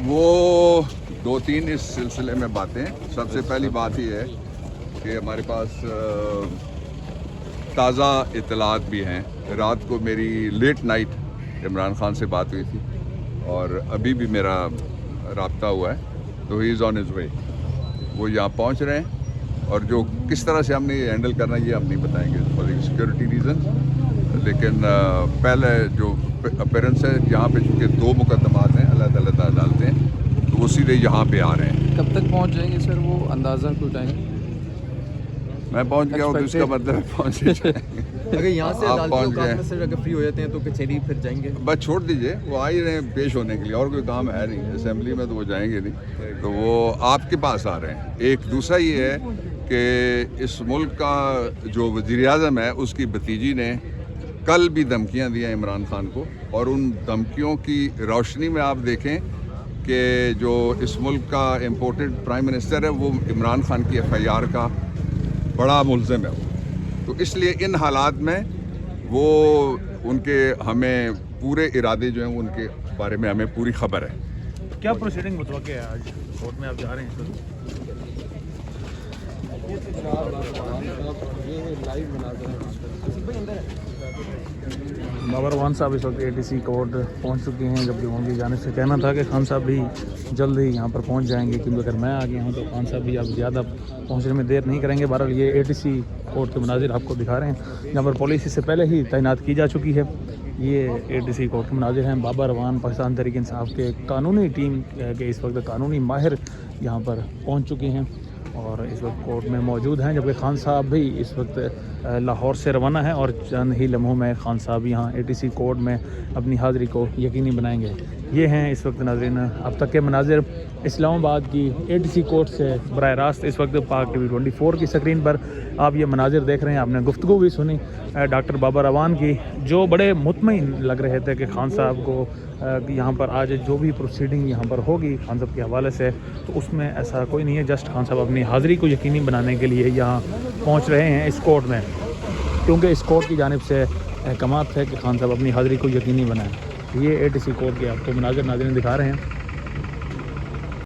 وہ دو تین اس سلسلے میں باتیں. سب سے پہلی بات یہ ہے کہ ہمارے پاس تازہ اطلاعات بھی ہیں. رات کو میری لیٹ نائٹ عمران خان سے بات ہوئی تھی اور ابھی بھی میرا رابطہ ہوا ہے. تو ہی از آن ہز وے. وہ یہاں پہنچ رہے ہیں اور جو کس طرح سے ہم نے یہ ہینڈل کرنا یہ ہم نہیں بتائیں گے فار سیکورٹی ریزن. لیکن پہلے جو اپیرنس ہے یہاں پہ چونکہ دو مقدمات ہیں الگ الگ عدالتیں تو وہ سیدھے یہاں پہ آ رہے ہیں. کب تک پہنچ جائیں گے سر وہ اندازہ کوئی ٹائم؟ میں پہنچ گیا ہوں تو اس کا مطلب ہے پہنچ جائیں گے. اگر یہاں سے آپ پہنچ گئے اگر فری ہو جاتے ہیں تو کچہری پھر جائیں گے؟ بس چھوڑ دیجئے. وہ آ ہی رہے ہیں پیش ہونے کے لیے. اور کوئی کام ہے نہیں اسمبلی میں تو وہ جائیں گے نہیں. تو وہ آپ کے پاس آ رہے ہیں. ایک دوسرا یہ ہے کہ اس ملک کا جو وزیر اعظم ہے اس کی بھتیجی نے کل بھی دھمکیاں دی ہیں عمران خان کو. اور ان دھمکیوں کی روشنی میں آپ دیکھیں کہ جو اس ملک کا امپورٹنٹ پرائم منسٹر ہے وہ عمران خان کی ایف آئی آر کا بڑا ملزم ہے. تو اس لیے ان حالات میں وہ ان کے ہمیں پورے ارادے جو ہیں ان کے بارے میں ہمیں پوری خبر ہے. کیا پروسیڈنگ متوقع ہے آج کورٹ میں آپ جا رہے ہیں سر؟ بابر اعوان صاحب اس وقت اے ٹی سی کورٹ پہنچ چکے ہیں، جبکہ ان کی جانب سے کہنا تھا کہ خان صاحب بھی جلد ہی یہاں پر پہنچ جائیں گے، کیونکہ اگر میں آ گیا ہوں تو خان صاحب بھی اب زیادہ پہنچنے میں دیر نہیں کریں گے. بہرحال یہ اے ٹی سی کورٹ کے مناظر آپ کو دکھا رہے ہیں جہاں پر پولیس اس سے پہلے ہی تعینات کی جا چکی ہے. یہ اے ٹی سی کورٹ کے مناظر ہیں. بابر اعوان پاکستان تحریک انصاف کے قانونی ٹیم کے اس وقت قانونی ماہر یہاں پر پہنچ چکے ہیں اور اس وقت کورٹ میں موجود ہیں، جبکہ خان صاحب بھی اس وقت لاہور سے روانہ ہیں اور چند ہی لمحوں میں خان صاحب یہاں اے ٹی سی کورٹ میں اپنی حاضری کو یقینی بنائیں گے. یہ ہیں اس وقت ناظرین اب تک کے مناظر اسلام آباد کی اے ٹی سی کورٹ سے براہ راست. اس وقت پاک ٹی وی 24 کی سکرین پر آپ یہ مناظر دیکھ رہے ہیں. آپ نے گفتگو بھی سنی ڈاکٹر بابر اعوان کی، جو بڑے مطمئن لگ رہے تھے کہ خان صاحب کو یہاں پر آج جو بھی پروسیڈنگ یہاں پر ہوگی خان صاحب کے حوالے سے تو اس میں ایسا کوئی نہیں ہے. جسٹ خان صاحب اپنی حاضری کو یقینی بنانے کے لیے یہاں پہنچ رہے ہیں اس کورٹ میں، کیونکہ اس کورٹ کی جانب سے احکامات ہے کہ خان صاحب اپنی حاضری کو یقینی بنائیں. یہ اے ٹی سی کورٹ کے آپ کو مناظر ناظرین دکھا رہے ہیں.